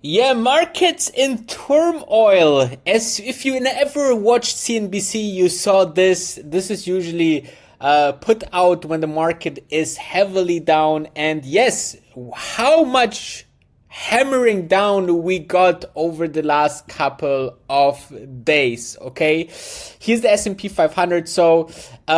Yeah, markets in turmoil. As if you ever watched CNBC, you saw this. This is usually put out when the market is heavily down. And yes, how much hammering down we got over the last couple of days. Okay, here's the S&P 500. So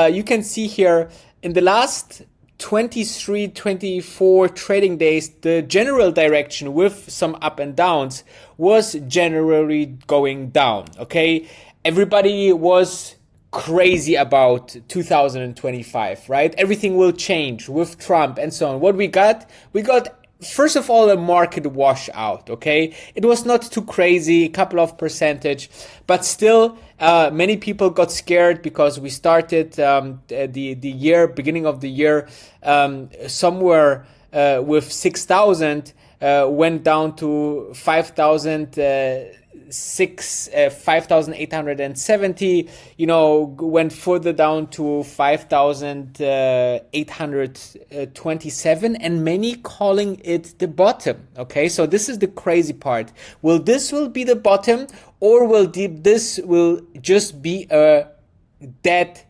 you can see here in the last 23, 24 trading days, the general direction with some up and downs was generally going down. Okay, everybody was crazy about 2025, right? Everything will change with Trump and so on. What we got? We got first of all a market washout. Okay, it was not too crazy, a couple of percentage, but still many people got scared because we started the year, beginning of the year, somewhere with 6,000, went down to 5,000. 5,870, went further down to 5,827, and many calling it the bottom. Okay, so this is the crazy part. This will be the bottom, or this will just be a dead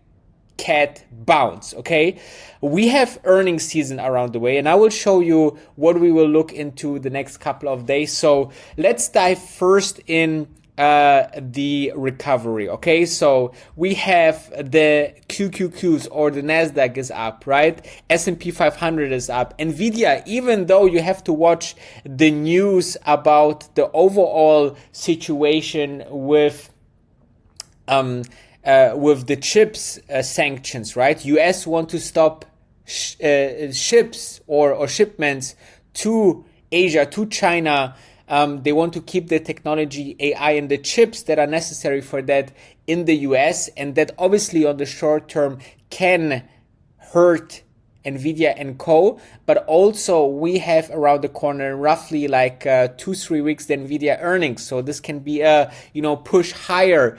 cat bounce? Okay, we have earnings season around the way, and I will show you what we will look into the next couple of days. So let's dive first in the recovery. Okay, so we have the QQQs, or the Nasdaq is up, right? S&P 500 is up. Nvidia, even though you have to watch the news about the overall situation with the chips sanctions, right? US want to stop ships or shipments to Asia, to China. They want to keep the technology, AI, and the chips that are necessary for that in the US, and that obviously on the short term can hurt Nvidia and co. But also we have around the corner roughly like 2-3 weeks the Nvidia earnings, so this can be a push higher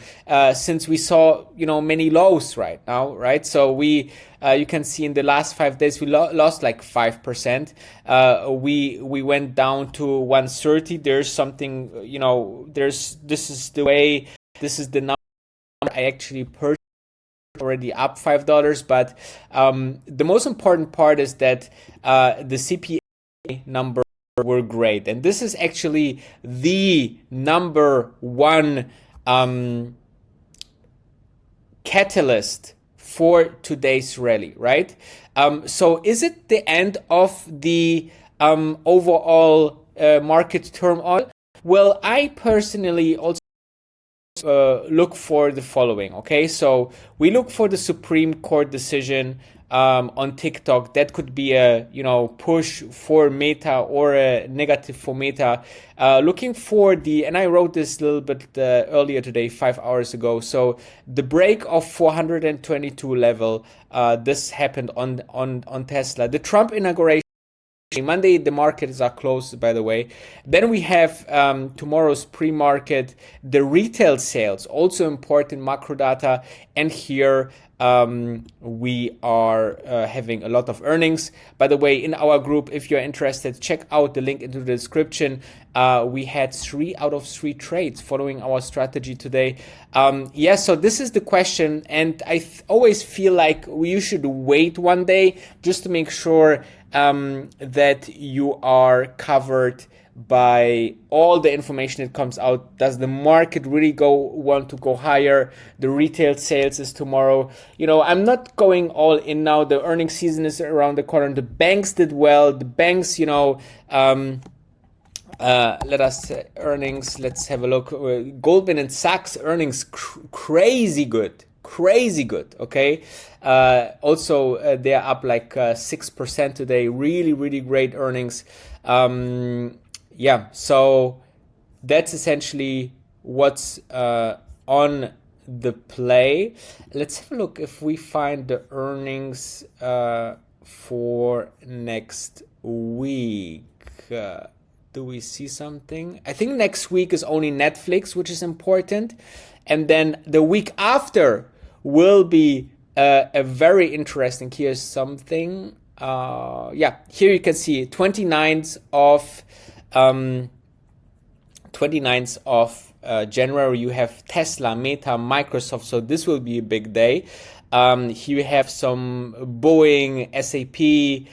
since we saw many lows right now, right? So we you can see in the last 5 days we lost like 5%. We went down to 130. There's something, this is the way, this is the number I actually purchased, already up $5. But the most important part is that the CPI numbers were great, and this is actually the number one catalyst for today's rally, right? So is it the end of the overall market turmoil? Well, I personally also look for the following. Okay, so we look for the Supreme Court decision on TikTok. That could be a push for Meta or a negative for Meta. Looking for and I wrote this a little bit earlier today, 5 hours ago. So the break of 422 level. This happened on Tesla. The Trump inauguration. Monday, the markets are closed, by the way. Then we have tomorrow's pre-market, the retail sales, also important macro data. And here we are having a lot of earnings. By the way, in our group, if you're interested, check out the link into the description. We had 3 out of 3 trades following our strategy today. So this is the question. And I always feel like you should wait one day just to make sure that you are covered by all the information that comes out. Does the market really want to go higher? The retail sales is tomorrow. I'm not going all in now. The earnings season is around the corner. The banks did well. The banks, let us earnings. Let's have a look. Goldman and Sachs earnings crazy good. Okay. Also, they're up like 6% today. Really, really great earnings. So that's essentially what's on the play. Let's have a look if we find the earnings for next week. Do we see something? I think next week is only Netflix, which is important. And then the week after will be a very interesting. Here's something. Here you can see 29th of 29th of January, you have Tesla, Meta, Microsoft. So this will be a big day. Here you have some Boeing, SAP,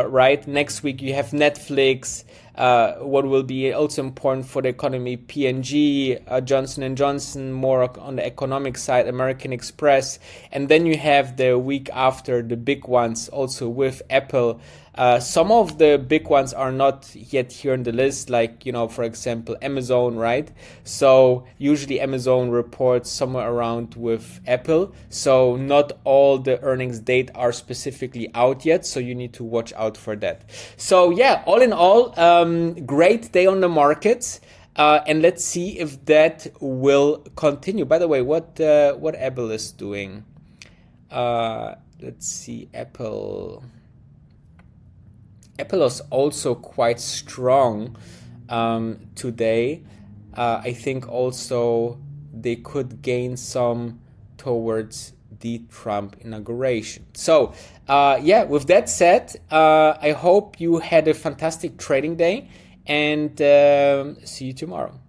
right? Next week you have Netflix. What will be also important for the economy, P&G, Johnson & Johnson, more on the economic side, American Express. And then you have the week after the big ones also with Apple. Some of the big ones are not yet here on the list, like, for example, Amazon, right? So usually Amazon reports somewhere around with Apple. So not all the earnings date are specifically out yet. So you need to watch out for that. So yeah, all in all, great day on the markets. And let's see if that will continue. By the way, what Apple is doing. Let's see, Apple is also quite strong today. I think also they could gain some towards the Trump inauguration. So yeah, with that said, I hope you had a fantastic trading day, and see you tomorrow.